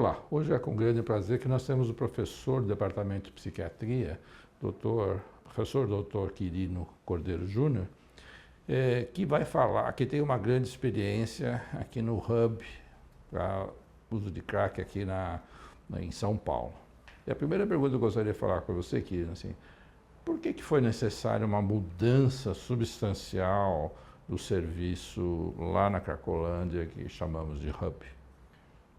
Olá, hoje é com grande prazer que nós temos o professor do Departamento de Psiquiatria, professor Dr. Quirino Cordeiro Júnior, que vai falar, que tem uma grande experiência aqui no Hub para uso de crack aqui em São Paulo. E a primeira pergunta que eu gostaria de falar com você, Quirino, assim, por que foi necessária uma mudança substancial do serviço lá na Cracolândia, que chamamos de Hub?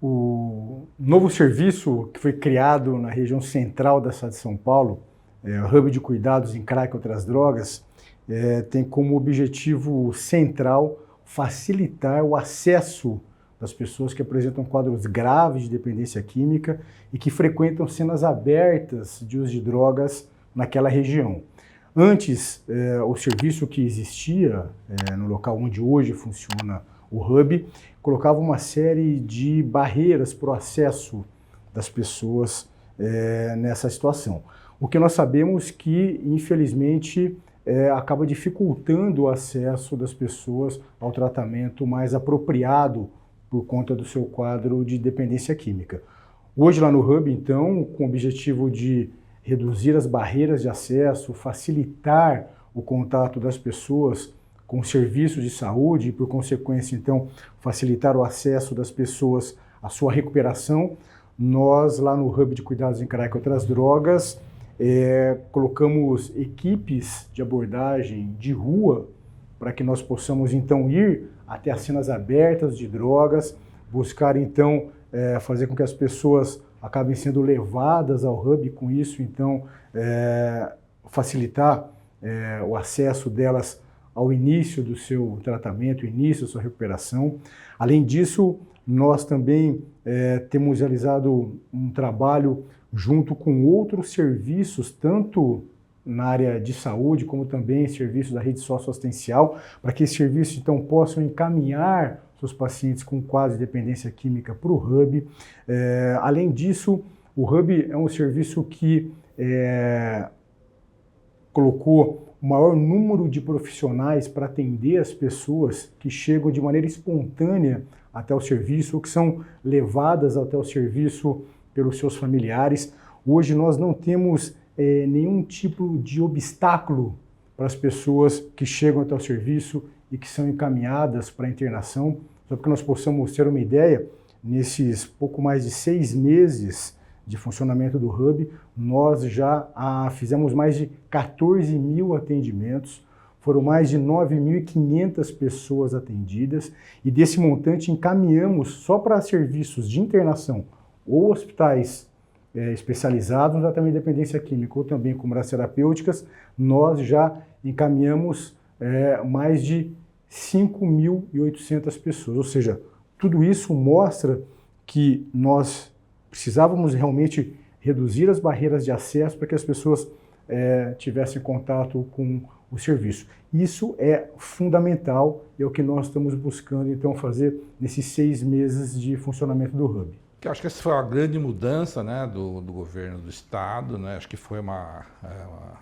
O novo serviço que foi criado na região central da cidade de São Paulo, o Hub de Cuidados em Crack e Outras Drogas, tem como objetivo central facilitar o acesso das pessoas que apresentam quadros graves de dependência química e que frequentam cenas abertas de uso de drogas naquela região. Antes, o serviço que existia no local onde hoje funciona o Hub, colocava uma série de barreiras para o acesso das pessoas nessa situação. O que nós sabemos que, infelizmente, acaba dificultando o acesso das pessoas ao tratamento mais apropriado por conta do seu quadro de dependência química. Hoje lá no Hub, então, com o objetivo de reduzir as barreiras de acesso, facilitar o contato das pessoas com serviços de saúde e, por consequência, então, facilitar o acesso das pessoas à sua recuperação, nós, lá no Hub de Cuidados em Crack e Outras Drogas, colocamos equipes de abordagem de rua para que nós possamos, então, ir até as cenas abertas de drogas, buscar, então, fazer com que as pessoas acabem sendo levadas ao Hub, com isso, então, facilitar o acesso delas ao início do seu tratamento, início da sua recuperação. Além disso, nós também temos realizado um trabalho junto com outros serviços, tanto na área de saúde, como também serviços da rede socioassistencial, para que esses serviços, então, possam encaminhar seus pacientes com quadro de dependência química para o Hub. Além disso, o Hub é um serviço que colocou o maior número de profissionais para atender as pessoas que chegam de maneira espontânea até o serviço ou que são levadas até o serviço pelos seus familiares. Hoje nós não temos nenhum tipo de obstáculo para as pessoas que chegam até o serviço e que são encaminhadas para a internação. Só para que nós possamos ter uma ideia, nesses pouco mais de 6 meses de funcionamento do Hub, nós já fizemos mais de 14 mil atendimentos, foram mais de 9.500 pessoas atendidas e desse montante encaminhamos só para serviços de internação ou hospitais especializados no tratamento de dependência química ou também como áreas terapêuticas, nós já encaminhamos mais de 5.800 pessoas, ou seja, tudo isso mostra que nós precisávamos realmente reduzir as barreiras de acesso para que as pessoas tivessem contato com o serviço. Isso é fundamental e é o que nós estamos buscando, então, fazer nesses 6 meses de funcionamento do Hub. Eu acho que essa foi a grande mudança, né, do governo do Estado, né? Acho que foi uma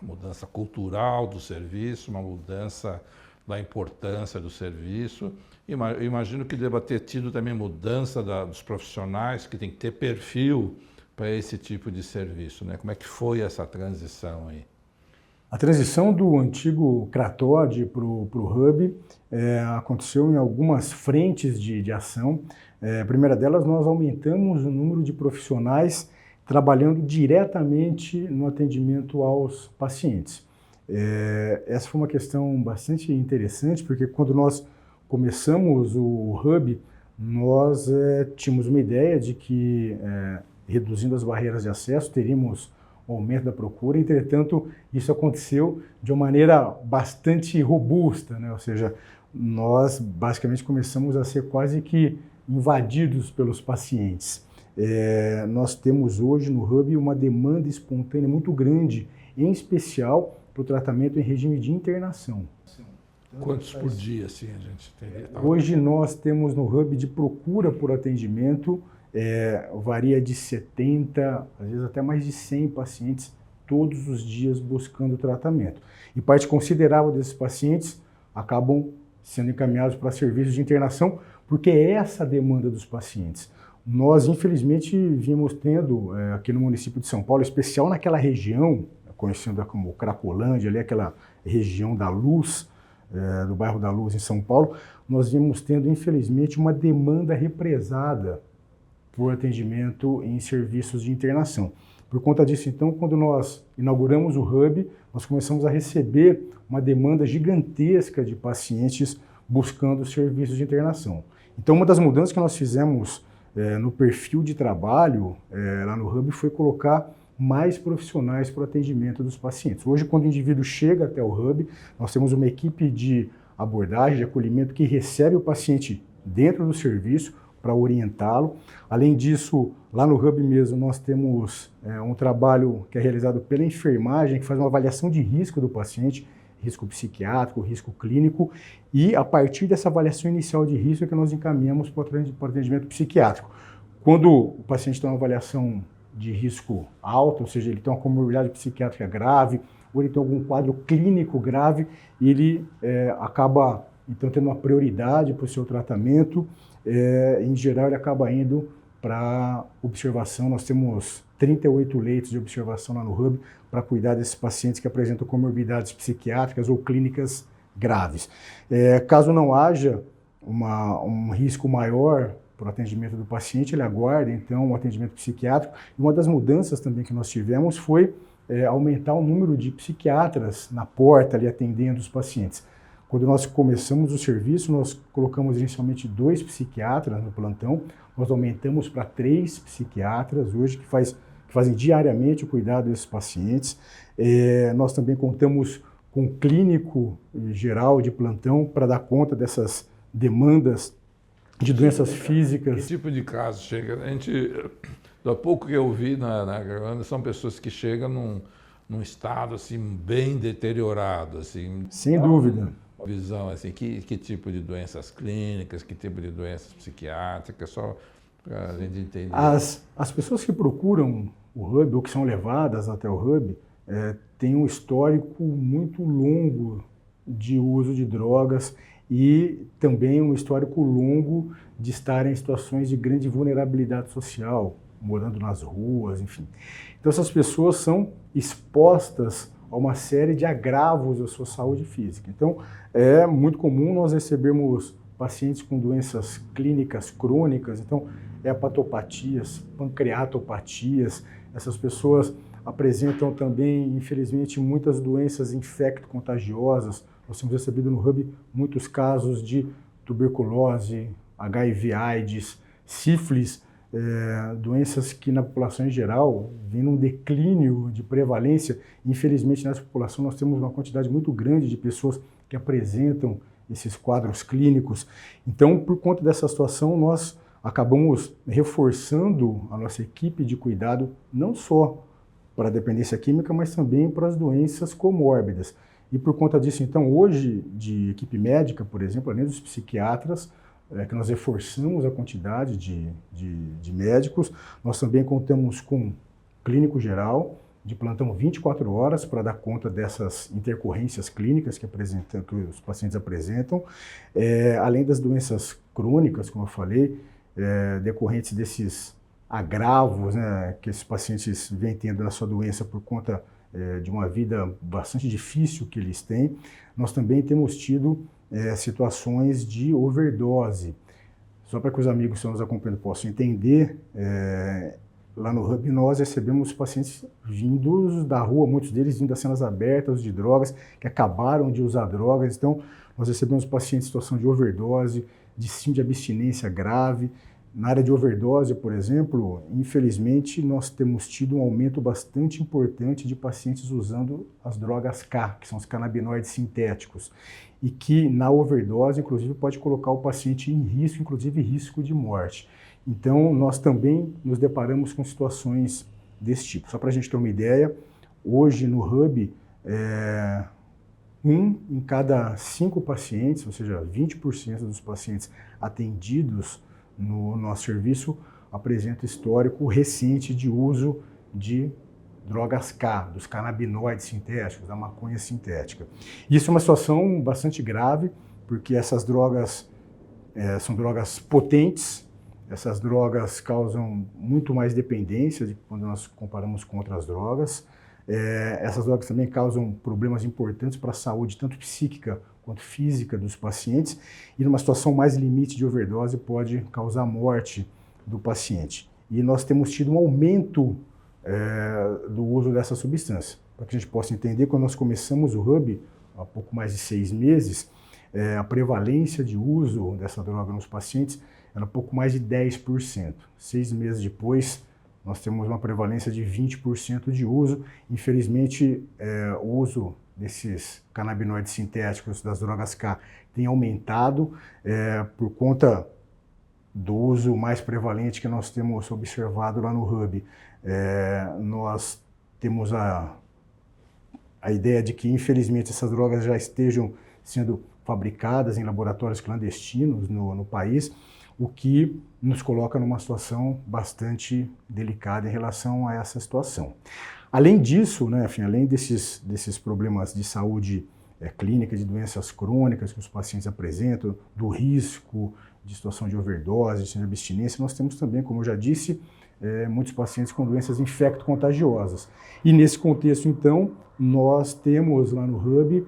mudança cultural do serviço, uma mudança da importância do serviço. Eu imagino que deva ter tido também mudança dos profissionais que tem que ter perfil para esse tipo de serviço, né? Como é que foi essa transição aí? A transição do antigo Cratod para o Hub aconteceu em algumas frentes de ação. A primeira delas, nós aumentamos o número de profissionais trabalhando diretamente no atendimento aos pacientes. Essa foi uma questão bastante interessante, porque quando nós começamos o Hub, nós tínhamos uma ideia de que, reduzindo as barreiras de acesso, teríamos um aumento da procura. Entretanto, isso aconteceu de uma maneira bastante robusta, né? Ou seja, nós basicamente começamos a ser quase que invadidos pelos pacientes. Nós temos hoje no Hub uma demanda espontânea muito grande, em especial para o tratamento em regime de internação. Quantos por dia, assim, a gente teria? Hoje nós temos no Hub de procura por atendimento, varia de 70, às vezes até mais de 100 pacientes todos os dias buscando tratamento. E parte considerável desses pacientes acabam sendo encaminhados para serviços de internação, porque é essa a demanda dos pacientes. nós infelizmente vimos tendo aqui no município de São Paulo, especial naquela região, conhecida como Cracolândia, ali aquela região da Luz, do bairro da Luz em São Paulo, nós vimos tendo infelizmente uma demanda represada por atendimento em serviços de internação. Por conta disso, então, quando nós inauguramos o Hub, nós começamos a receber uma demanda gigantesca de pacientes buscando serviços de internação. Então, uma das mudanças que nós fizemos no perfil de trabalho lá no Hub foi colocar mais profissionais para o atendimento dos pacientes. Hoje, quando o indivíduo chega até o Hub, nós temos uma equipe de abordagem, de acolhimento que recebe o paciente dentro do serviço para orientá-lo. Além disso, lá no Hub mesmo, nós temos um trabalho que é realizado pela enfermagem, que faz uma avaliação de risco do paciente, risco psiquiátrico, risco clínico, e a partir dessa avaliação inicial de risco é que nós encaminhamos para o atendimento psiquiátrico. Quando o paciente tem uma avaliação de risco alto, ou seja, ele tem uma comorbidade psiquiátrica grave, ou ele tem algum quadro clínico grave, ele acaba, então, tendo uma prioridade para o seu tratamento. Em geral, ele acaba indo para observação. Nós temos 38 leitos de observação lá no Hub para cuidar desses pacientes que apresentam comorbidades psiquiátricas ou clínicas graves. Caso não haja um risco maior para o atendimento do paciente, ele aguarda, então, o atendimento psiquiátrico. E uma das mudanças também que nós tivemos foi aumentar o número de psiquiatras na porta ali atendendo os pacientes. Quando nós começamos o serviço, nós colocamos inicialmente 2 psiquiatras no plantão, nós aumentamos para 3 psiquiatras hoje que fazem diariamente o cuidado desses pacientes. Nós também contamos com um clínico geral de plantão para dar conta dessas demandas de doenças físicas. Que tipo de caso chega? Do pouco que eu vi na Gravana, são pessoas que chegam num estado assim bem deteriorado, assim. Sem dúvida. Visão assim, que tipo de doenças clínicas, que tipo de doenças psiquiátricas, só para a gente entender. As pessoas que procuram o Hub ou que são levadas até o Hub têm um histórico muito longo de uso de drogas e também um histórico longo de estar em situações de grande vulnerabilidade social, morando nas ruas, enfim. Então essas pessoas são expostas a uma série de agravos à sua saúde física. Então é muito comum nós recebermos pacientes com doenças clínicas crônicas, então hepatopatias, pancreatopatias. Essas pessoas apresentam também, infelizmente, muitas doenças infecto-contagiosas. Nós temos recebido no Hub muitos casos de tuberculose, HIV/AIDS, sífilis, doenças que na população em geral vêm num declínio de prevalência. Infelizmente, nessa população nós temos uma quantidade muito grande de pessoas que apresentam esses quadros clínicos. Então, por conta dessa situação, nós acabamos reforçando a nossa equipe de cuidado, não só para a dependência química, mas também para as doenças comórbidas. E por conta disso, então, hoje, de equipe médica, por exemplo, além dos psiquiatras, que nós reforçamos a quantidade de médicos, nós também contamos com clínico geral, de plantão 24 horas para dar conta dessas intercorrências clínicas que os pacientes apresentam, além das doenças crônicas, como eu falei, decorrentes desses agravos, né, que esses pacientes vêm tendo na sua doença por conta de uma vida bastante difícil que eles têm. Nós também temos tido situações de overdose. Só para que os amigos que estão nos acompanhando possam entender, lá no Hub nós recebemos pacientes vindos da rua, muitos deles vindo das cenas abertas de drogas, que acabaram de usar drogas. Então, nós recebemos pacientes em situação de overdose, de síndrome de abstinência grave. Na área de overdose, por exemplo, infelizmente, nós temos tido um aumento bastante importante de pacientes usando as drogas K, que são os canabinoides sintéticos, e que na overdose, inclusive, pode colocar o paciente em risco, inclusive risco de morte. Então, nós também nos deparamos com situações desse tipo. Só para a gente ter uma ideia, hoje no Hub, 1 em cada 5 pacientes, ou seja, 20% dos pacientes atendidos no nosso serviço apresenta histórico recente de uso de drogas K, dos canabinoides sintéticos, da maconha sintética. Isso é uma situação bastante grave, porque essas drogas são drogas potentes, Essas drogas causam muito mais dependência quando nós comparamos com outras drogas. Essas drogas também causam problemas importantes para a saúde, tanto psíquica quanto física dos pacientes, e numa situação mais limite de overdose pode causar a morte do paciente. E nós temos tido um aumento do uso dessa substância. Para que a gente possa entender, quando nós começamos o Hub, há pouco mais de 6 meses, a prevalência de uso dessa droga nos pacientes era pouco mais de 10%. 6 meses depois, nós temos uma prevalência de 20% de uso. Infelizmente, o uso desses canabinoides sintéticos, das drogas K, tem aumentado por conta do uso mais prevalente que nós temos observado lá no Hub. Nós temos a ideia de que, infelizmente, essas drogas já estejam sendo fabricadas em laboratórios clandestinos no país, o que nos coloca numa situação bastante delicada em relação a essa situação. Além disso, né, enfim, além desses problemas de saúde clínica, de doenças crônicas que os pacientes apresentam, do risco de situação de overdose, de abstinência, nós temos também, como eu já disse, muitos pacientes com doenças infecto-contagiosas. E nesse contexto, então, nós temos lá no Hub,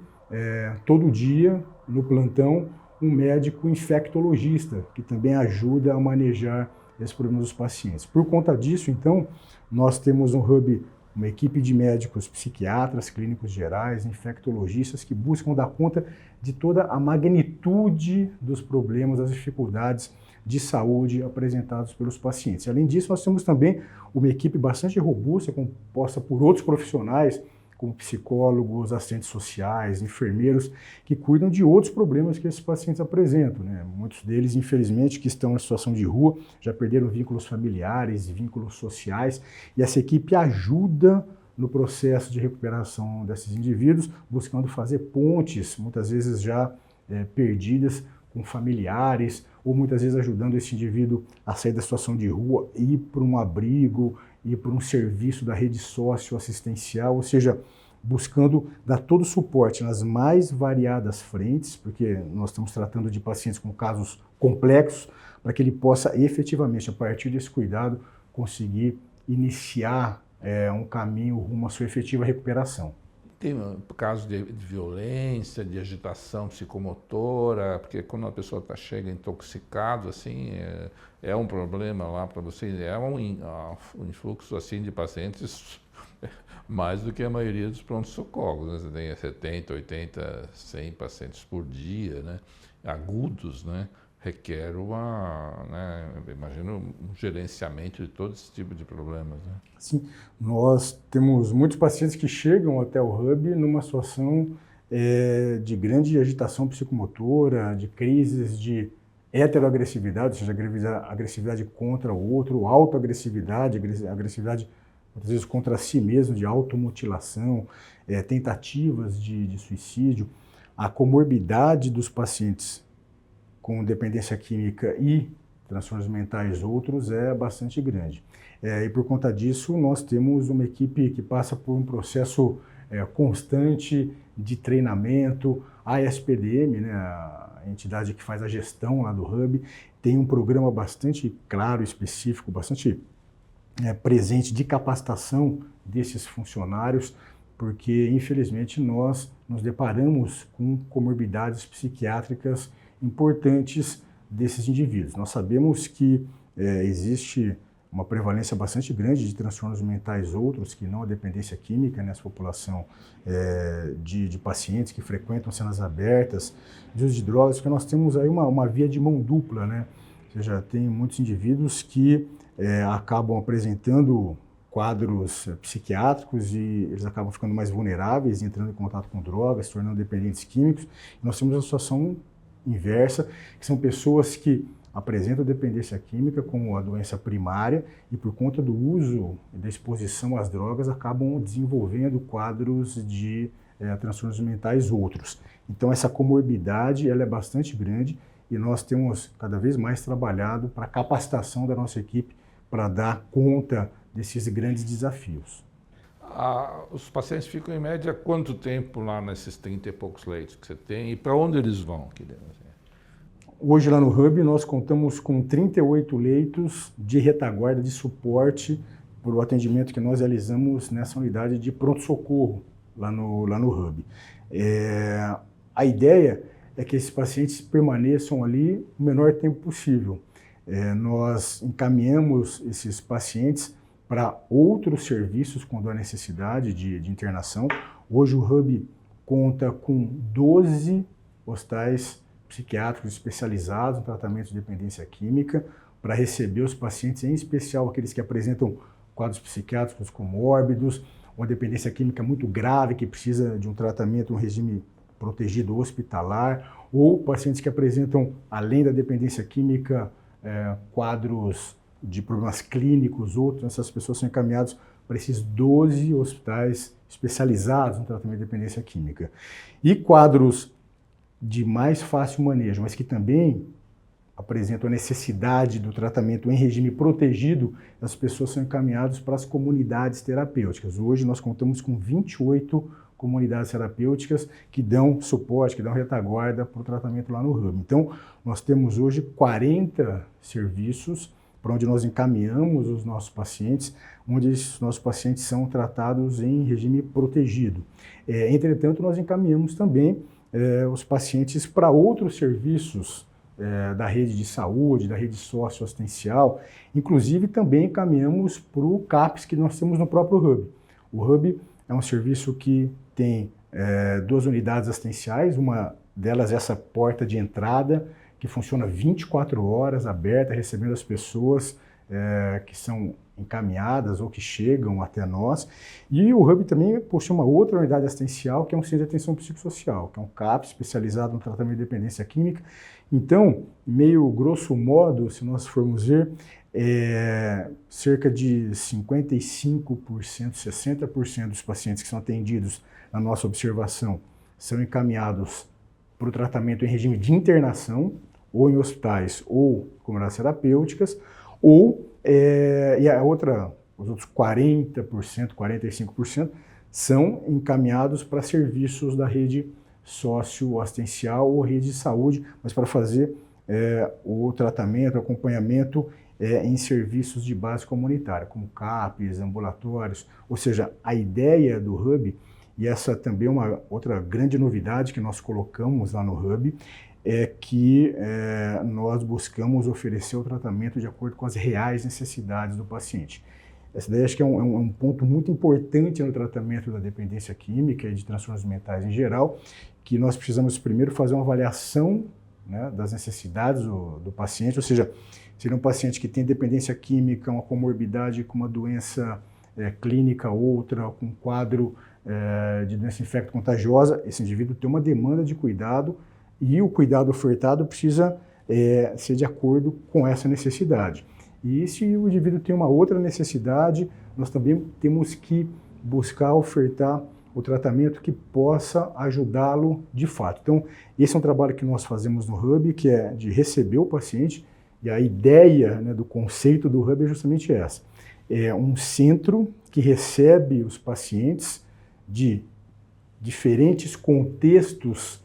todo dia, no plantão, um médico infectologista, que também ajuda a manejar esses problemas dos pacientes. Por conta disso, então, nós temos no Hub uma equipe de médicos psiquiatras, clínicos gerais, infectologistas, que buscam dar conta de toda a magnitude dos problemas, das dificuldades de saúde apresentados pelos pacientes. Além disso, nós temos também uma equipe bastante robusta, composta por outros profissionais, como psicólogos, assistentes sociais, enfermeiros, que cuidam de outros problemas que esses pacientes apresentam, né? Muitos deles, infelizmente, que estão em situação de rua, já perderam vínculos familiares, vínculos sociais, e essa equipe ajuda no processo de recuperação desses indivíduos, buscando fazer pontes, muitas vezes já perdidas, com familiares, ou muitas vezes ajudando esse indivíduo a sair da situação de rua, ir para um abrigo, ir para um serviço da rede socioassistencial, ou seja, buscando dar todo o suporte nas mais variadas frentes, porque nós estamos tratando de pacientes com casos complexos, para que ele possa efetivamente, a partir desse cuidado, conseguir iniciar um caminho rumo à sua efetiva recuperação. Tem casos de violência, de agitação psicomotora, porque quando a pessoa chega intoxicado, assim, é um problema lá para vocês, um influxo assim de pacientes mais do que a maioria dos pronto-socorros, né? Você tem 70, 80, 100 pacientes por dia, né? Agudos, né? Requer imagino, um gerenciamento de todo esse tipo de problemas, né? Sim, nós temos muitos pacientes que chegam até o Hub numa situação de grande agitação psicomotora, de crises de heteroagressividade, ou seja, agressividade contra o outro, autoagressividade, agressividade muitas vezes contra si mesmo, de automutilação, tentativas de suicídio. A comorbidade dos pacientes com dependência química e transtornos mentais outros é bastante grande. E por conta disso, nós temos uma equipe que passa por um processo constante de treinamento. A SPDM, né, a entidade que faz a gestão lá do Hub, tem um programa bastante claro, específico, bastante presente de capacitação desses funcionários, porque, infelizmente, nós nos deparamos com comorbidades psiquiátricas importantes desses indivíduos. Nós sabemos que existe uma prevalência bastante grande de transtornos mentais outros, que não a dependência química nessa população de pacientes que frequentam cenas abertas, de uso de drogas, porque nós temos aí uma via de mão dupla, né? Ou seja, tem muitos indivíduos que acabam apresentando quadros psiquiátricos e eles acabam ficando mais vulneráveis, entrando em contato com drogas, se tornando dependentes químicos. E nós temos a situação inversa, que são pessoas que apresentam dependência química como a doença primária e por conta do uso e da exposição às drogas acabam desenvolvendo quadros de transtornos mentais outros. Então essa comorbidade ela é bastante grande e nós temos cada vez mais trabalhado para a capacitação da nossa equipe para dar conta desses grandes desafios. Os pacientes ficam em média quanto tempo lá nesses 30 e poucos leitos que você tem e para onde eles vão? Hoje lá no Hub nós contamos com 38 leitos de retaguarda de suporte para o atendimento que nós realizamos nessa unidade de pronto-socorro lá no Hub. A ideia é que esses pacientes permaneçam ali o menor tempo possível. Nós encaminhamos esses pacientes para outros serviços quando há necessidade de internação. Hoje o Hub conta com 12 hospitais psiquiátricos especializados em tratamento de dependência química para receber os pacientes, em especial aqueles que apresentam quadros psiquiátricos comórbidos, uma dependência química muito grave que precisa de um tratamento, um regime protegido hospitalar, ou pacientes que apresentam, além da dependência química, quadros de problemas clínicos, outros, essas pessoas são encaminhadas para esses 12 hospitais especializados no tratamento de dependência química. E quadros de mais fácil manejo, mas que também apresentam a necessidade do tratamento em regime protegido, as pessoas são encaminhadas para as comunidades terapêuticas. Hoje nós contamos com 28 comunidades terapêuticas que dão suporte, que dão retaguarda para o tratamento lá no Hub. Então, nós temos hoje 40 serviços para onde nós encaminhamos os nossos pacientes, onde esses nossos pacientes são tratados em regime protegido. Entretanto, nós encaminhamos também os pacientes para outros serviços da rede de saúde, da rede socioassistencial, inclusive também encaminhamos para o CAPS que nós temos no próprio Hub. O Hub é um serviço que tem 2 unidades assistenciais, uma delas é essa porta de entrada, que funciona 24 horas aberta, recebendo as pessoas que são encaminhadas ou que chegam até nós. E o Hub também possui uma outra unidade assistencial, que é um centro de atenção psicossocial, que é um CAPS especializado no tratamento de dependência química. Então, meio grosso modo, se nós formos ver, cerca de 55%, 60% dos pacientes que são atendidos na nossa observação são encaminhados para o tratamento em regime de internação, ou em hospitais, ou comunidades terapêuticas, ou os outros 40%, 45% são encaminhados para serviços da rede socioassistencial ou rede de saúde, mas para fazer o tratamento, o acompanhamento em serviços de base comunitária, como CAPs, ambulatórios. Ou seja, a ideia do Hub, e essa também é uma outra grande novidade que nós colocamos lá no Hub, é que nós buscamos oferecer o tratamento de acordo com as reais necessidades do paciente. Essa daí acho que é um ponto muito importante no tratamento da dependência química e de transtornos mentais em geral, que nós precisamos primeiro fazer uma avaliação, né, das necessidades do paciente, ou seja, se ele é um paciente que tem dependência química, uma comorbidade com uma doença clínica, outra, com um quadro de doença infecto-contagiosa, esse indivíduo tem uma demanda de cuidado e o cuidado ofertado precisa ser de acordo com essa necessidade. E se o indivíduo tem uma outra necessidade, nós também temos que buscar ofertar o tratamento que possa ajudá-lo de fato. Então, esse é um trabalho que nós fazemos no Hub, que é de receber o paciente, e a ideia, né, do conceito do Hub é justamente essa. É um centro que recebe os pacientes de diferentes contextos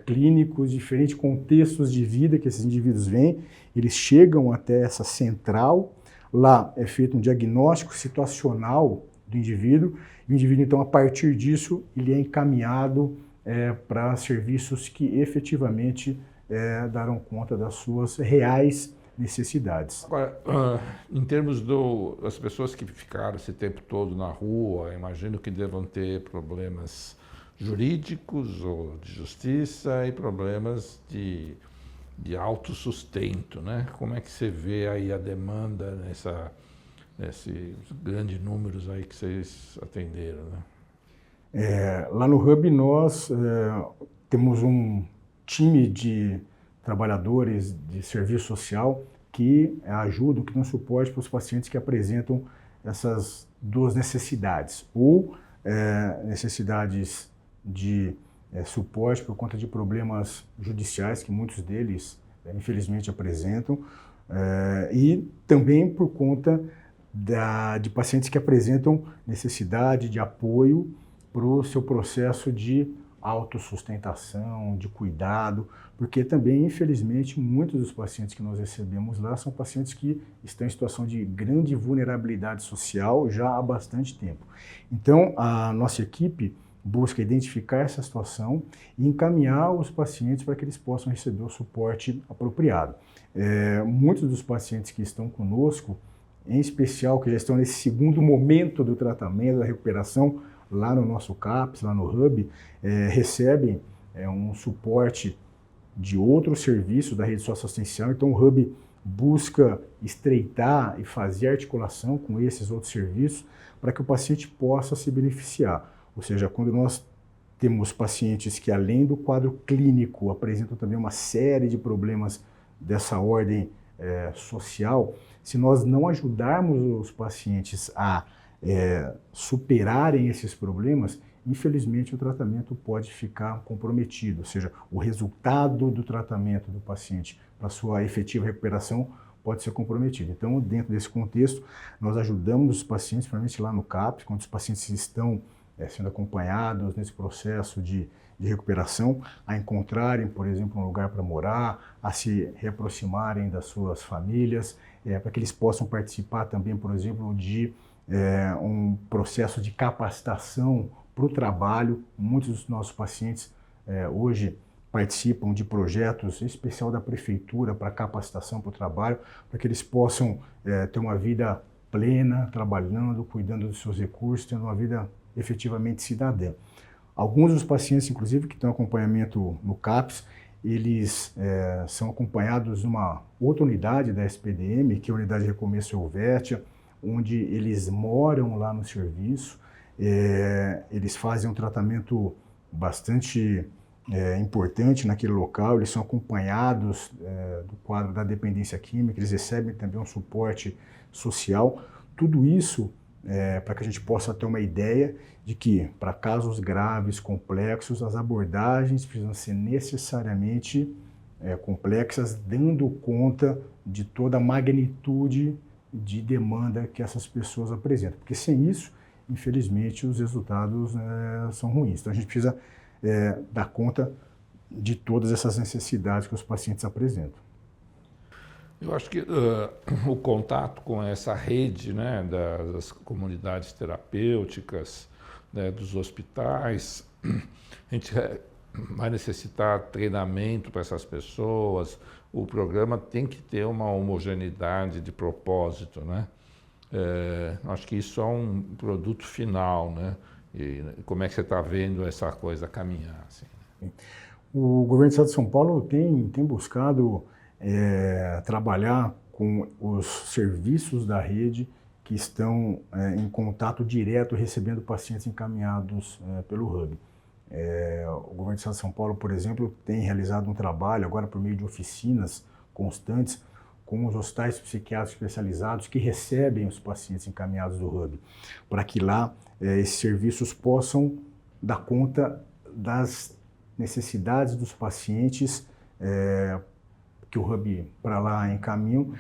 clínicos, diferentes contextos de vida que esses indivíduos vêm, eles chegam até essa central, lá é feito um diagnóstico situacional do indivíduo, e o indivíduo, então, a partir disso, ele é encaminhado para serviços que efetivamente darão conta das suas reais necessidades. Agora, em termos das pessoas que ficaram esse tempo todo na rua, imagino que devam ter problemas jurídicos ou de justiça e problemas de autossustento, né? Como é que você vê aí a demanda nesses grandes números aí que vocês atenderam, né? Lá no Hub nós temos um time de trabalhadores de serviço social que ajudam, que dão suporte para os pacientes que apresentam essas 2 necessidades, ou necessidades de suporte por conta de problemas judiciais, que muitos deles, infelizmente, apresentam, e também por conta de pacientes que apresentam necessidade de apoio para o seu processo de autossustentação, de cuidado, porque também, infelizmente, muitos dos pacientes que nós recebemos lá são pacientes que estão em situação de grande vulnerabilidade social já há bastante tempo. Então, a nossa equipe busca identificar essa situação e encaminhar os pacientes para que eles possam receber o suporte apropriado. Muitos dos pacientes que estão conosco, em especial que já estão nesse segundo momento do tratamento, da recuperação, lá no nosso CAPS, lá no Hub, recebem um suporte de outros serviços da rede socioassistencial. Então o Hub busca estreitar e fazer articulação com esses outros serviços para que o paciente possa se beneficiar. Ou seja, quando nós temos pacientes que, além do quadro clínico, apresentam também uma série de problemas dessa ordem social, se nós não ajudarmos os pacientes a superarem esses problemas, infelizmente o tratamento pode ficar comprometido, ou seja, o resultado do tratamento do paciente para sua efetiva recuperação pode ser comprometido. Então, dentro desse contexto, nós ajudamos os pacientes, principalmente lá no CAPS, quando os pacientes estão sendo acompanhados nesse processo de recuperação, a encontrarem, por exemplo, um lugar para morar, a se reaproximarem das suas famílias, para que eles possam participar também, por exemplo, de um processo de capacitação para o trabalho. Muitos dos nossos pacientes hoje participam de projetos, em especial da prefeitura, para capacitação para o trabalho, para que eles possam ter uma vida plena, trabalhando, cuidando dos seus recursos, tendo uma vida efetivamente cidadã. Alguns dos pacientes, inclusive, que estão em acompanhamento no CAPS, eles são acompanhados numa outra unidade da SPDM, que é a Unidade de Recomeço Helvétia, onde eles moram lá no serviço. Eles fazem um tratamento bastante importante naquele local, eles são acompanhados do quadro da dependência química, eles recebem também um suporte social. Tudo isso para que a gente possa ter uma ideia de que, para casos graves, complexos, as abordagens precisam ser necessariamente complexas, dando conta de toda a magnitude de demanda que essas pessoas apresentam. Porque sem isso, infelizmente, os resultados são ruins. Então a gente precisa dar conta de todas essas necessidades que os pacientes apresentam. Eu acho que o contato com essa rede, né, das comunidades terapêuticas, né, dos hospitais, a gente vai necessitar treinamento para essas pessoas. O programa tem que ter uma homogeneidade de propósito, né? Acho que isso é um produto final, né? E como é que você está vendo essa coisa caminhar? Assim, né? O governo do Estado de São Paulo tem buscado trabalhar com os serviços da rede que estão em contato direto, recebendo pacientes encaminhados pelo Hub. O governo do Estado de São Paulo, por exemplo, tem realizado um trabalho agora por meio de oficinas constantes com os hospitais psiquiátricos especializados que recebem os pacientes encaminhados do Hub, para que lá esses serviços possam dar conta das necessidades dos pacientes que o Hub para lá encaminham,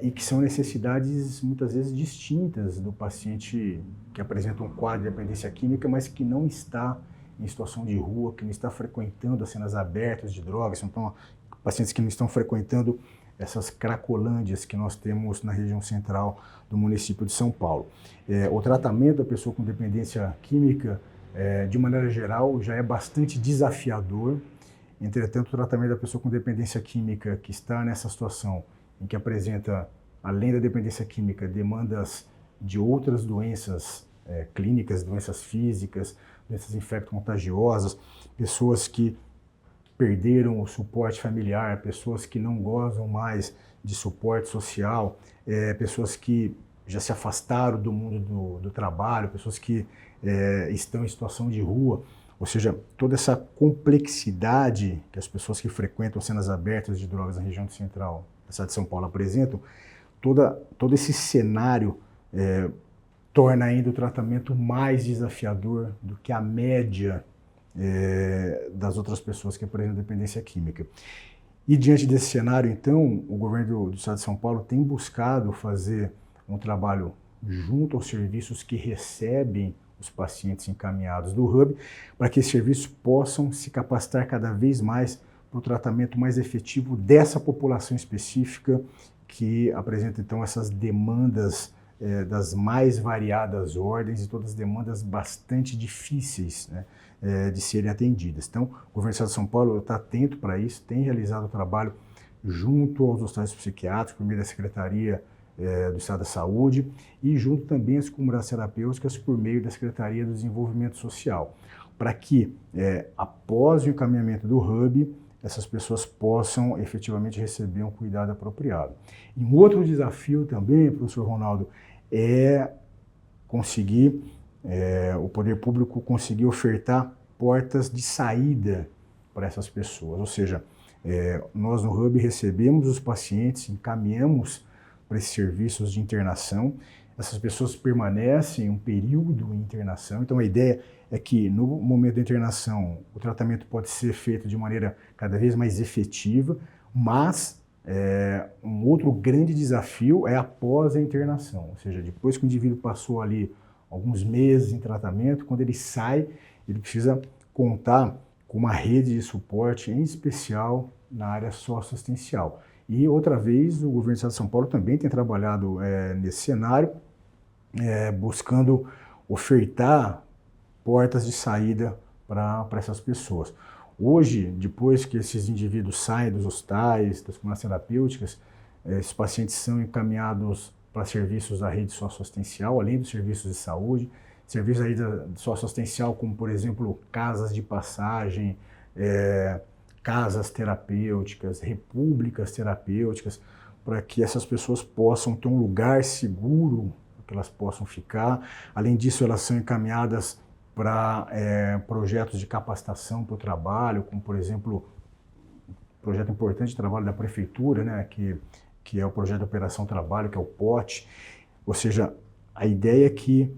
e que são necessidades muitas vezes distintas do paciente que apresenta um quadro de dependência química, mas que não está em situação de rua, que não está frequentando as cenas abertas de drogas, então pacientes que não estão frequentando essas cracolândias que nós temos na região central do município de São Paulo. O tratamento da pessoa com dependência química, de maneira geral, já é bastante desafiador. Entretanto, o tratamento da pessoa com dependência química que está nessa situação, em que apresenta, além da dependência química, demandas de outras doenças clínicas, doenças físicas, doenças infecto-contagiosas, pessoas que perderam o suporte familiar, pessoas que não gozam mais de suporte social, pessoas que já se afastaram do mundo do trabalho, pessoas que estão em situação de rua. Ou seja, toda essa complexidade que as pessoas que frequentam cenas abertas de drogas na região central da cidade de São Paulo apresentam, todo esse cenário torna ainda o tratamento mais desafiador do que a média das outras pessoas que apresentam dependência química. E diante desse cenário, então, o governo do Estado de São Paulo tem buscado fazer um trabalho junto aos serviços que recebem os pacientes encaminhados do Hub, para que esses serviços possam se capacitar cada vez mais para o tratamento mais efetivo dessa população específica que apresenta, então, essas demandas das mais variadas ordens e todas demandas bastante difíceis, né, de serem atendidas. Então, o Governo do Estado de São Paulo está atento para isso, tem realizado o trabalho junto aos hospitais psiquiátricos, por meio da Secretaria do Estado da Saúde e junto também às comunidades terapêuticas por meio da Secretaria do Desenvolvimento Social, para que, após o encaminhamento do Hub, essas pessoas possam efetivamente receber um cuidado apropriado. E um outro desafio também, professor Ronaldo, é conseguir, o poder público conseguir ofertar portas de saída para essas pessoas. Ou seja, nós no Hub recebemos os pacientes, encaminhamos para esses serviços de internação, essas pessoas permanecem um período em internação, então a ideia é que no momento da internação o tratamento pode ser feito de maneira cada vez mais efetiva, mas um outro grande desafio é após a internação, ou seja, depois que o indivíduo passou ali alguns meses em tratamento, quando ele sai, ele precisa contar com uma rede de suporte, em especial na área socioassistencial. E outra vez, o Governo do Estado de São Paulo também tem trabalhado nesse cenário, buscando ofertar portas de saída para essas pessoas. Hoje, depois que esses indivíduos saem dos hospitais, das comunidades terapêuticas, esses pacientes são encaminhados para serviços da rede socioassistencial, além dos serviços de saúde, serviços da rede socioassistencial, como, por exemplo, casas de passagem, casas terapêuticas, repúblicas terapêuticas, para que essas pessoas possam ter um lugar seguro para que elas possam ficar. Além disso, elas são encaminhadas para projetos de capacitação para o trabalho, como, por exemplo, um projeto importante de trabalho da Prefeitura, né, que é o Projeto de Operação Trabalho, que é o POT. Ou seja, a ideia é que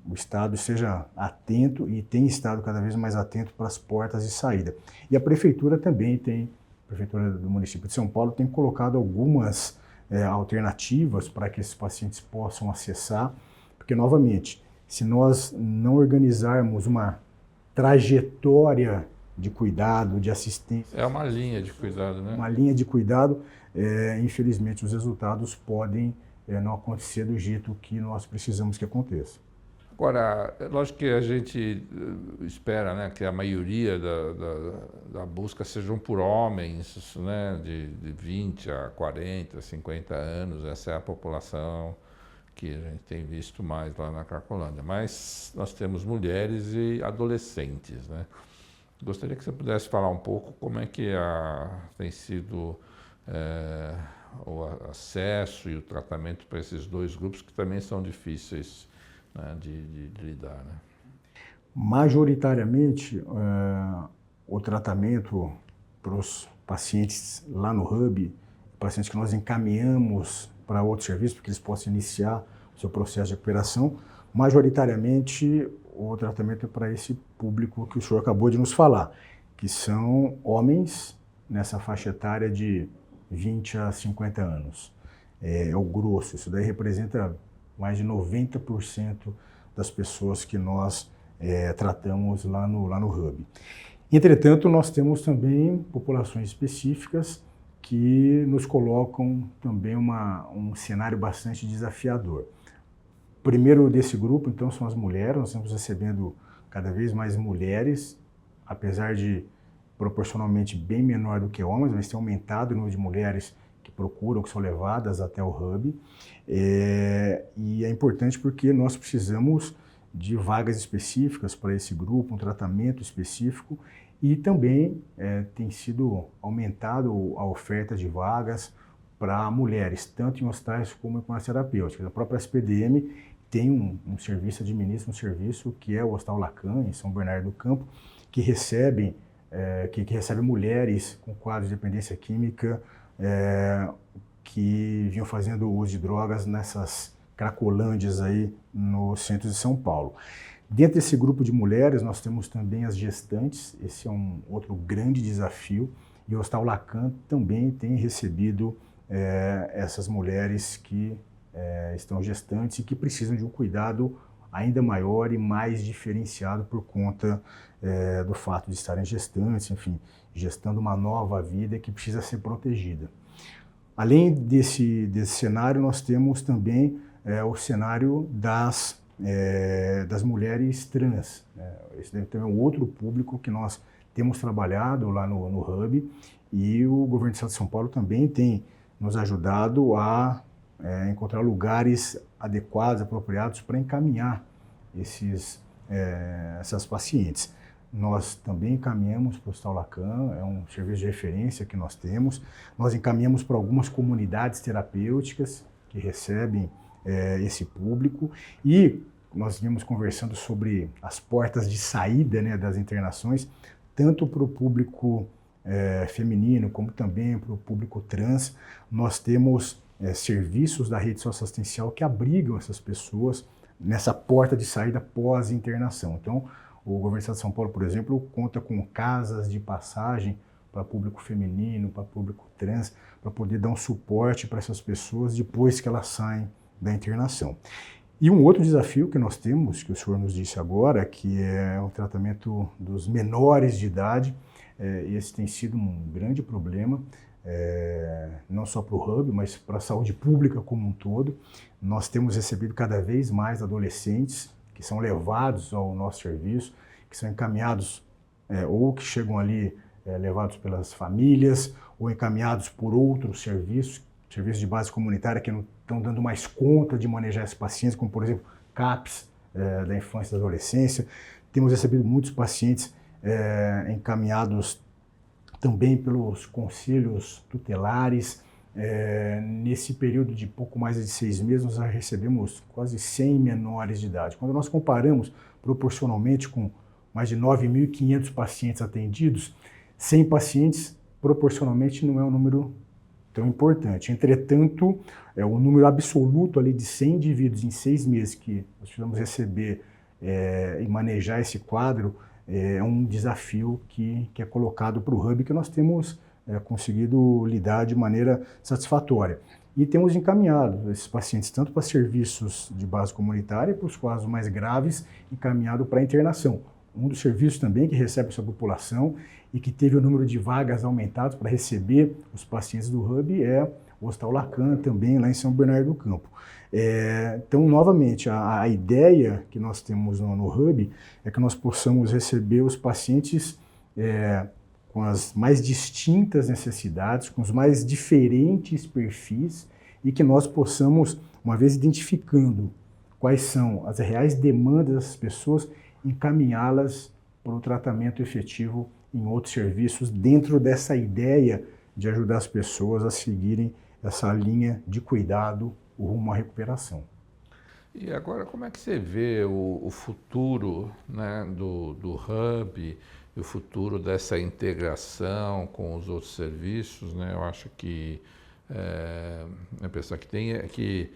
o Estado seja atento e tem estado cada vez mais atento para as portas de saída. E a Prefeitura também tem, a Prefeitura do município de São Paulo tem colocado algumas alternativas para que esses pacientes possam acessar, porque, novamente, se nós não organizarmos uma trajetória de cuidado, de assistência... É uma linha de cuidado, né? Uma linha de cuidado, infelizmente os resultados podem não acontecer do jeito que nós precisamos que aconteça. Agora, lógico que a gente espera, né, que a maioria da busca sejam por homens, né, de 20 a 40, 50 anos, essa é a população que a gente tem visto mais lá na Cracolândia. Mas nós temos mulheres e adolescentes, né? Gostaria que você pudesse falar um pouco como é que tem sido o acesso e o tratamento para esses dois grupos que também são difíceis, né, de lidar, né? Majoritariamente, o tratamento para os pacientes lá no Hub, pacientes que nós encaminhamos para outros serviços, para que eles possam iniciar o seu processo de recuperação, majoritariamente o tratamento é para esse público que o senhor acabou de nos falar, que são homens nessa faixa etária de 20 a 50 anos. É o grosso, isso daí representa mais de 90% das pessoas que nós tratamos lá no Hub. Entretanto, nós temos também populações específicas que nos colocam também um cenário bastante desafiador. O primeiro desse grupo, então, são as mulheres. Nós estamos recebendo cada vez mais mulheres, apesar de proporcionalmente bem menor do que homens, mas tem aumentado o número de mulheres que procuram, que são levadas até o Hub. E é importante porque nós precisamos de vagas específicas para esse grupo, um tratamento específico, e também tem sido aumentado a oferta de vagas para mulheres, tanto em hospitais como em comunidades terapêuticas. A própria SPDM tem um serviço, administra um serviço que é o Hospital Lacan, em São Bernardo do Campo, que recebe mulheres com quadros de dependência química que vinham fazendo uso de drogas nessas cracolândias aí no centro de São Paulo. Dentro desse grupo de mulheres, nós temos também as gestantes, esse é um outro grande desafio, e o Hospital Lacan também tem recebido essas mulheres que estão gestantes e que precisam de um cuidado ainda maior e mais diferenciado por conta do fato de estarem gestantes, enfim, gestando uma nova vida que precisa ser protegida. Além desse cenário, nós temos também o cenário das mulheres trans. Esse também é um outro público que nós temos trabalhado lá no Hub, e o governo do Estado de São Paulo também tem nos ajudado a encontrar lugares adequados, apropriados para encaminhar essas pacientes. Nós também encaminhamos para o Hospital Lacan, é um serviço de referência que nós temos. Nós encaminhamos para algumas comunidades terapêuticas que recebem esse público, e nós vimos conversando sobre as portas de saída, né, das internações, tanto para o público feminino como também para o público trans. Nós temos serviços da rede socioassistencial que abrigam essas pessoas nessa porta de saída pós-internação. Então, o governo do Estado de São Paulo, por exemplo, conta com casas de passagem para público feminino, para público trans, para poder dar um suporte para essas pessoas depois que elas saem da internação. E um outro desafio que nós temos, que o senhor nos disse agora, que é o tratamento dos menores de idade. Esse tem sido um grande problema, não só para o Hub, mas para a saúde pública como um todo. Nós temos recebido cada vez mais adolescentes que são levados ao nosso serviço, que são encaminhados ou que chegam ali levados pelas famílias ou encaminhados por outros serviços de base comunitária que não estão dando mais conta de manejar esses pacientes, como por exemplo CAPS da infância e da adolescência. Temos recebido muitos pacientes encaminhados também pelos conselhos tutelares. Nesse período de pouco mais de 6 meses, nós já recebemos quase 100 menores de idade. Quando nós comparamos proporcionalmente com mais de 9.500 pacientes atendidos, 100 pacientes proporcionalmente não é um número tão importante. Entretanto, o número absoluto ali de 100 indivíduos em 6 meses que nós precisamos receber e manejar esse quadro é um desafio que é colocado para o Hub, que nós temos conseguido lidar de maneira satisfatória. E temos encaminhado esses pacientes tanto para serviços de base comunitária, para os casos mais graves, encaminhado para internação. Um dos serviços também que recebe essa população e que teve o número de vagas aumentados para receber os pacientes do Hub é o Hospital Lacan, também lá em São Bernardo do Campo. Então, novamente, a ideia que nós temos no Hub é que nós possamos receber os pacientes com as mais distintas necessidades, com os mais diferentes perfis, e que nós possamos, uma vez identificando quais são as reais demandas dessas pessoas, encaminhá-las para o tratamento efetivo em outros serviços, dentro dessa ideia de ajudar as pessoas a seguirem essa linha de cuidado rumo à recuperação. E agora, como é que você vê o futuro, né, do Hub e o futuro dessa integração com os outros serviços, né? Eu acho que a impressão que tem é que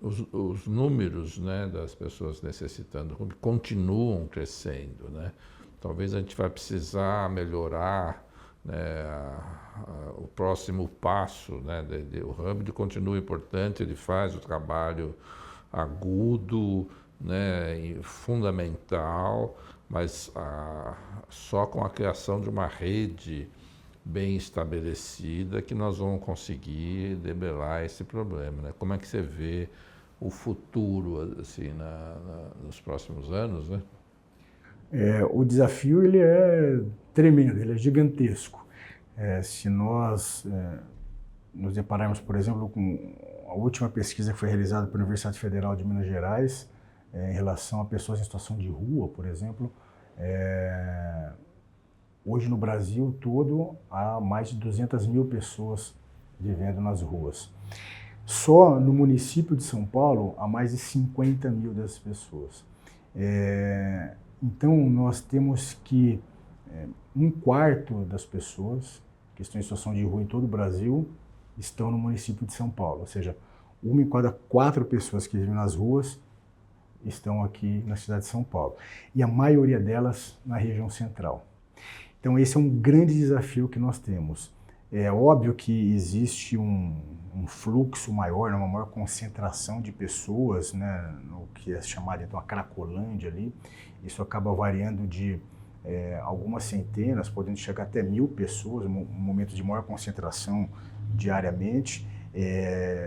os números, né, das pessoas necessitando do Hub continuam crescendo, né? Talvez a gente vai precisar melhorar, né, o próximo passo, né, o Hub continua importante, ele faz o trabalho agudo, né, e fundamental, mas só com a criação de uma rede bem estabelecida que nós vamos conseguir debelar esse problema, né? Como é que você vê o futuro assim, nos próximos anos, né? O desafio ele é tremendo, ele é gigantesco. Se nós nos depararmos, por exemplo, com a última pesquisa que foi realizada pela Universidade Federal de Minas Gerais, em relação a pessoas em situação de rua, por exemplo, hoje no Brasil todo há mais de 200 mil pessoas vivendo nas ruas. Só no município de São Paulo há mais de 50 mil dessas pessoas. Então nós temos que 1/4 das pessoas que estão em situação de rua em todo o Brasil estão no município de São Paulo, ou seja, 1 em cada 4 pessoas que vivem nas ruas estão aqui na cidade de São Paulo, e a maioria delas na região central. Então esse é um grande desafio que nós temos. É óbvio que existe um fluxo maior, né, uma maior concentração de pessoas, né, no que é chamado então a Cracolândia ali. Isso acaba variando de algumas centenas, podendo chegar até 1.000 pessoas, um momento de maior concentração diariamente.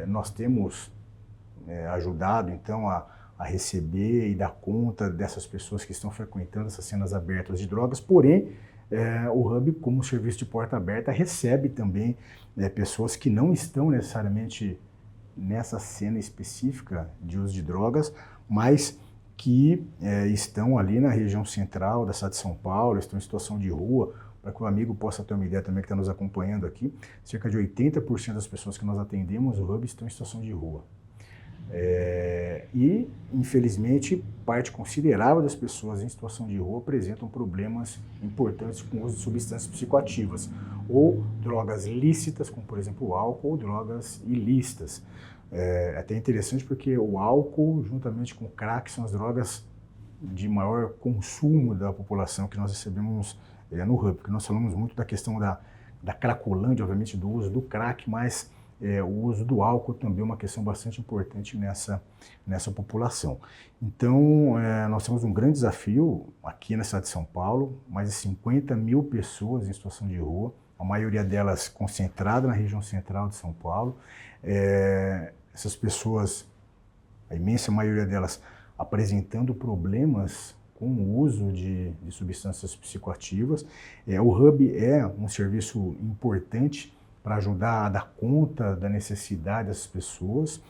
Nós temos ajudado então a receber e dar conta dessas pessoas que estão frequentando essas cenas abertas de drogas, porém o Hub, como serviço de porta aberta, recebe também pessoas que não estão necessariamente nessa cena específica de uso de drogas, mas que estão ali na região central da cidade de São Paulo, estão em situação de rua. Para que o amigo possa ter uma ideia também que está nos acompanhando aqui, cerca de 80% das pessoas que nós atendemos, o Hub, estão em situação de rua. E, infelizmente, parte considerável das pessoas em situação de rua apresentam problemas importantes com o uso de substâncias psicoativas, ou drogas lícitas, como por exemplo o álcool, ou drogas ilícitas. É até interessante porque o álcool, juntamente com o crack, são as drogas de maior consumo da população que nós recebemos no Hub, porque nós falamos muito da questão da cracolândia, obviamente do uso do crack, mas o uso do álcool também é uma questão bastante importante nessa população. Então, nós temos um grande desafio aqui na cidade de São Paulo, mais de 50.000 pessoas em situação de rua, a maioria delas concentrada na região central de São Paulo. Essas pessoas, a imensa maioria delas, apresentando problemas com o uso de substâncias psicoativas. O Hub é um serviço importante para ajudar a dar conta da necessidade dessas pessoas.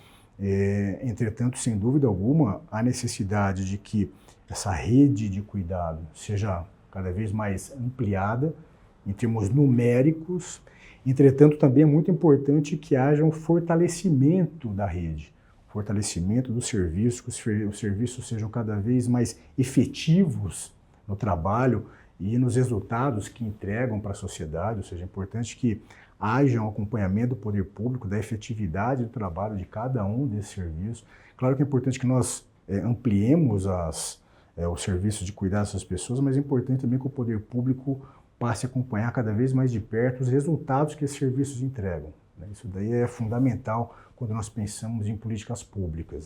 Entretanto, sem dúvida alguma, há necessidade de que essa rede de cuidado seja cada vez mais ampliada em termos numéricos. Entretanto, também é muito importante que haja um fortalecimento da rede, fortalecimento do serviço, que os serviços sejam cada vez mais efetivos no trabalho e nos resultados que entregam para a sociedade. Ou seja, é importante que haja um acompanhamento do poder público da efetividade do trabalho de cada um desses serviços. Claro que é importante que nós ampliemos os serviços de cuidar dessas pessoas, mas é importante também que o poder público passe a acompanhar cada vez mais de perto os resultados que esses serviços entregam. Isso daí é fundamental quando nós pensamos em políticas públicas.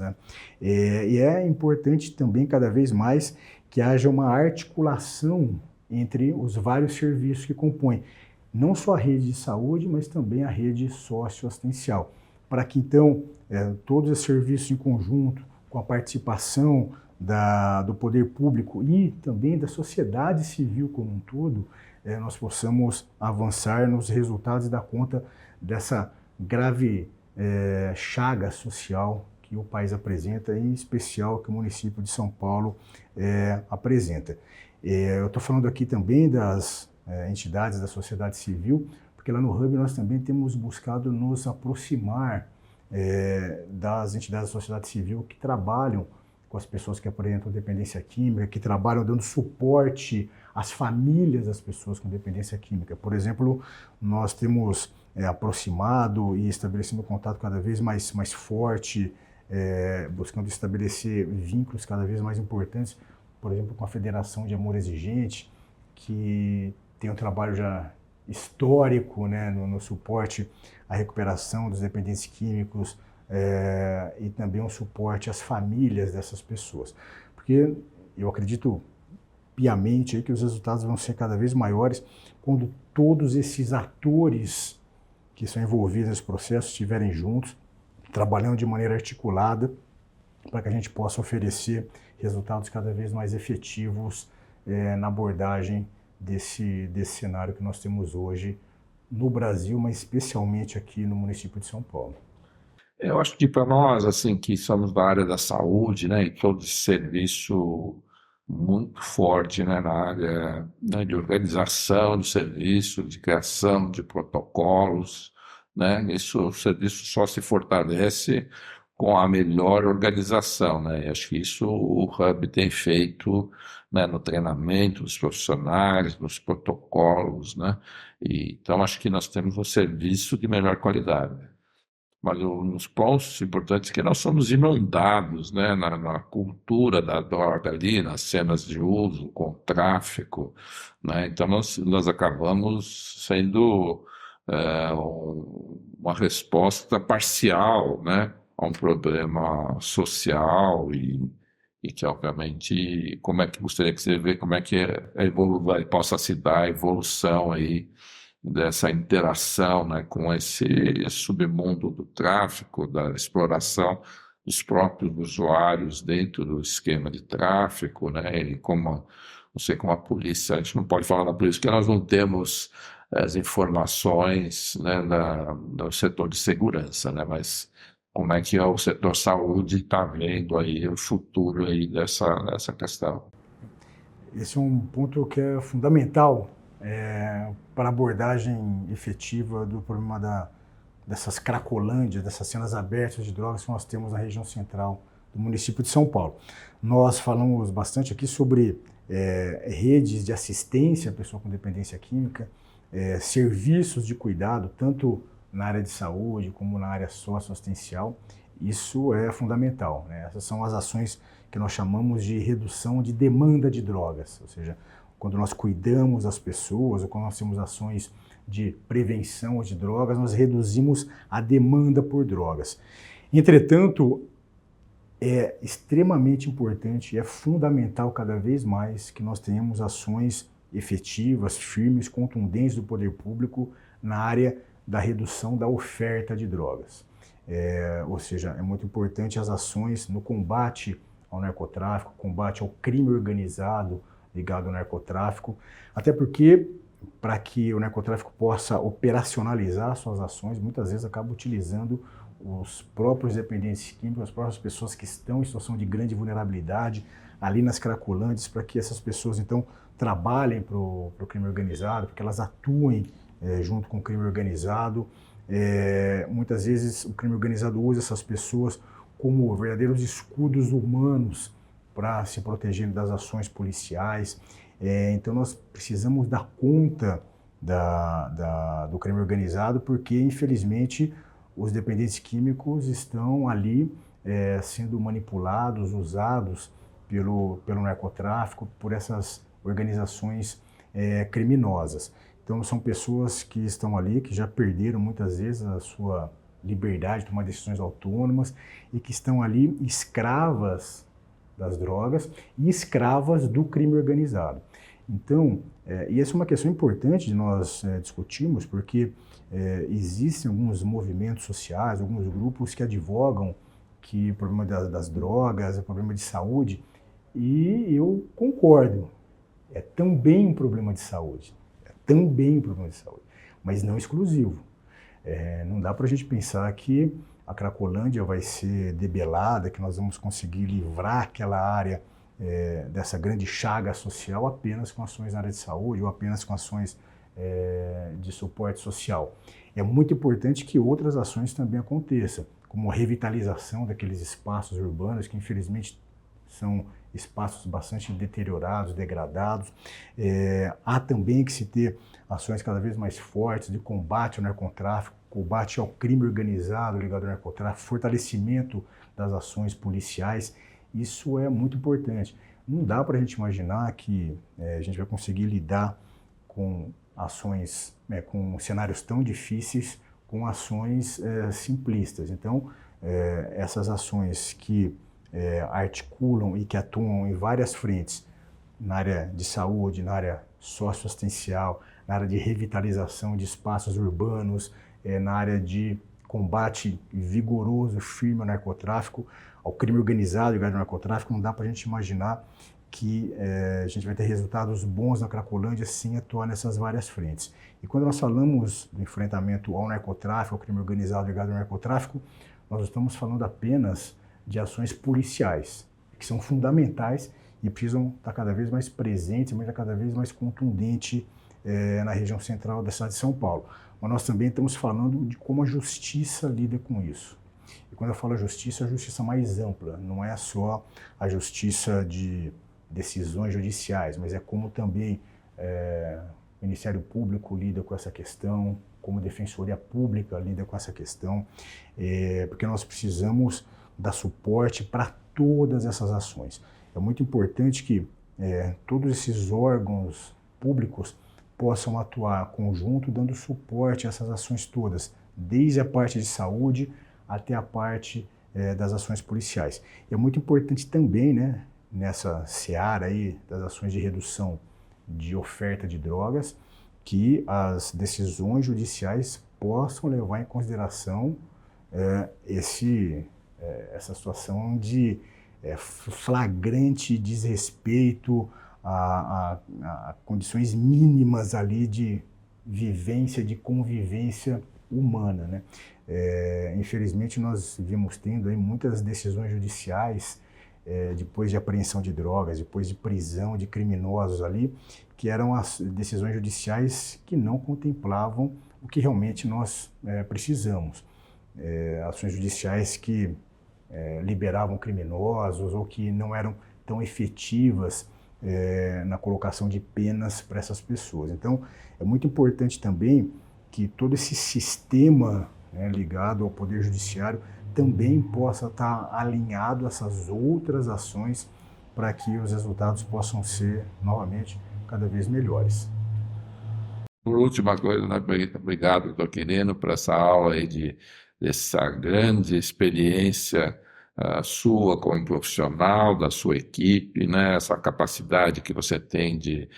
E é importante também, cada vez mais, que haja uma articulação entre os vários serviços que compõem, não só a rede de saúde, mas também a rede socioassistencial, para que, então, todos os serviços em conjunto, com a participação do poder público e também da sociedade civil como um todo, nós possamos avançar nos resultados e dar conta dessa grave chaga social que o país apresenta, em especial que o município de São Paulo apresenta. Eu estou falando aqui também das entidades da sociedade civil, porque lá no Hub nós também temos buscado nos aproximar das entidades da sociedade civil que trabalham com as pessoas que apresentam dependência química, que trabalham dando suporte às famílias das pessoas com dependência química. Por exemplo, nós temos aproximado e estabelecido um contato cada vez mais forte, buscando estabelecer vínculos cada vez mais importantes, por exemplo, com a Federação de Amor Exigente, que tem um trabalho já histórico, né, no suporte à recuperação dos dependentes químicos, e também um suporte às famílias dessas pessoas. Porque eu acredito piamente aí que os resultados vão ser cada vez maiores quando todos esses atores que são envolvidos nesse processo estiverem juntos, trabalhando de maneira articulada, para que a gente possa oferecer resultados cada vez mais efetivos na abordagem desse cenário que nós temos hoje no Brasil, mas especialmente aqui no município de São Paulo. Eu acho que para nós, assim, que somos da área da saúde, né, e todo esse serviço muito forte, né, na área, né, de organização do serviço, de criação de protocolos, né, o serviço só se fortalece com a melhor organização, né, e acho que isso o Hub tem feito, né, no treinamento dos profissionais, nos protocolos, né, então acho que nós temos um serviço de melhor qualidade. Mas os pontos importantes é que nós somos inundados, né, na cultura da droga ali, nas cenas de uso, com o tráfico, né, então nós acabamos sendo uma resposta parcial, né, a um problema social e que, obviamente, como é que gostaria que você vê como é que possa se dar a evolução aí dessa interação, né, com esse submundo do tráfico, da exploração dos próprios usuários dentro do esquema de tráfico, né, e como, não sei, como a polícia, a gente não pode falar da polícia porque nós não temos as informações, né, do setor de segurança, né, mas como é que o setor saúde está vendo aí o futuro aí dessa questão? Esse é um ponto que é fundamental para a abordagem efetiva do problema dessas cracolândias, dessas cenas abertas de drogas que nós temos na região central do município de São Paulo. Nós falamos bastante aqui sobre redes de assistência à pessoa com dependência química, serviços de cuidado, tanto na área de saúde como na área socioassistencial. Isso é fundamental, né? Essas são as ações que nós chamamos de redução de demanda de drogas, ou seja, quando nós cuidamos das pessoas ou quando nós temos ações de prevenção de drogas, nós reduzimos a demanda por drogas. Entretanto, é extremamente importante, é fundamental cada vez mais que nós tenhamos ações efetivas, firmes, contundentes do poder público na área da redução da oferta de drogas. Ou seja, é muito importante as ações no combate ao narcotráfico, combate ao crime organizado ligado ao narcotráfico, até porque para que o narcotráfico possa operacionalizar suas ações, muitas vezes acaba utilizando os próprios dependentes químicos, as próprias pessoas que estão em situação de grande vulnerabilidade ali nas cracolândias, para que essas pessoas então trabalhem para o crime organizado, para que elas atuem junto com o crime organizado. Muitas vezes o crime organizado usa essas pessoas como verdadeiros escudos humanos para se protegerem das ações policiais. Então nós precisamos dar conta do crime organizado, porque infelizmente os dependentes químicos estão ali sendo manipulados, usados pelo narcotráfico, por essas organizações criminosas. Então são pessoas que estão ali, que já perderam muitas vezes a sua liberdade de tomar decisões autônomas e que estão ali escravas das drogas e escravas do crime organizado. Então, e essa é uma questão importante de nós discutirmos, porque existem alguns movimentos sociais, alguns grupos que advogam que o problema das drogas é um problema de saúde, e eu concordo, é também um problema de saúde, mas não exclusivo. Não dá para a gente pensar que a Cracolândia vai ser debelada, que nós vamos conseguir livrar aquela área dessa grande chaga social apenas com ações na área de saúde ou apenas com ações de suporte social. É muito importante que outras ações também aconteçam, como a revitalização daqueles espaços urbanos que infelizmente são espaços bastante deteriorados, degradados. Há também que se ter ações cada vez mais fortes de combate ao narcotráfico, combate ao crime organizado ligado ao narcotráfico, fortalecimento das ações policiais. Isso é muito importante. Não dá para a gente imaginar que a gente vai conseguir lidar com ações, com cenários tão difíceis, com ações simplistas. Então, essas ações que articulam e que atuam em várias frentes, na área de saúde, na área socioassistencial, na área de revitalização de espaços urbanos, na área de combate vigoroso, firme ao narcotráfico, ao crime organizado ligado ao narcotráfico. Não dá para a gente imaginar que a gente vai ter resultados bons na Cracolândia sem atuar nessas várias frentes. E quando nós falamos do enfrentamento ao narcotráfico, ao crime organizado ligado ao narcotráfico, nós estamos falando apenas de ações policiais, que são fundamentais e precisam estar cada vez mais presentes, mas cada vez mais contundente na região central da cidade de São Paulo. Mas nós também estamos falando de como a justiça lida com isso. E quando eu falo justiça, é a justiça mais ampla, não é só a justiça de decisões judiciais, mas é como também o Ministério Público lida com essa questão, como a Defensoria Pública lida com essa questão, porque nós precisamos dar suporte para todas essas ações. É muito importante que todos esses órgãos públicos possam atuar conjunto, dando suporte a essas ações todas, desde a parte de saúde até a parte das ações policiais. E é muito importante também, né, nessa seara aí das ações de redução de oferta de drogas, que as decisões judiciais possam levar em consideração essa situação de flagrante desrespeito a condições mínimas ali de vivência, de convivência humana, né? Infelizmente nós vimos tendo aí muitas decisões judiciais depois de apreensão de drogas, depois de prisão de criminosos ali, que eram as decisões judiciais que não contemplavam o que realmente nós precisamos. Ações judiciais que liberavam criminosos ou que não eram tão efetivas na colocação de penas para essas pessoas. Então, é muito importante também que todo esse sistema, né, ligado ao Poder Judiciário também possa estar alinhado a essas outras ações para que os resultados possam ser, novamente, cada vez melhores. Por última coisa, né, obrigado, doutor Quirino, por essa aula aí dessa grande experiência sua como profissional, da sua equipe, né, essa capacidade que você tem de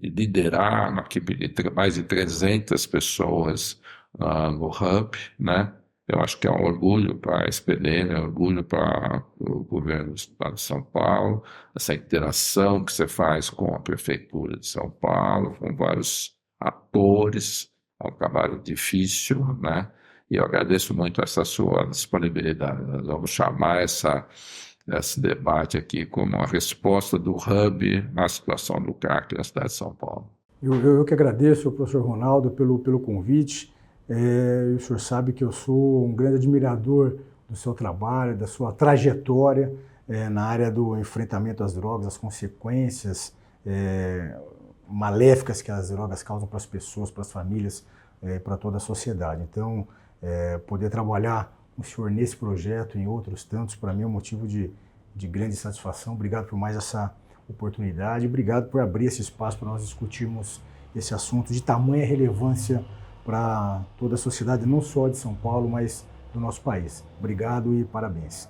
liderar uma equipe de mais de 300 pessoas no Hub, né? Eu acho que é um orgulho para a SPDM, é um orgulho para o governo do Estado de São Paulo, essa interação que você faz com a Prefeitura de São Paulo, com vários atores, é um trabalho difícil, né? E eu agradeço muito essa sua disponibilidade. Nós vamos chamar esse debate aqui como a resposta do Hub à situação do crack na cidade de São Paulo. Eu que agradeço, professor Ronaldo, pelo convite. O senhor sabe que eu sou um grande admirador do seu trabalho, da sua trajetória na área do enfrentamento às drogas, as consequências maléficas que as drogas causam para as pessoas, para as famílias, para toda a sociedade. Então, poder trabalhar com o senhor nesse projeto e em outros tantos, para mim é um motivo de grande satisfação. Obrigado por mais essa oportunidade, obrigado por abrir esse espaço para nós discutirmos esse assunto de tamanha relevância para toda a sociedade, não só de São Paulo, mas do nosso país. Obrigado e parabéns.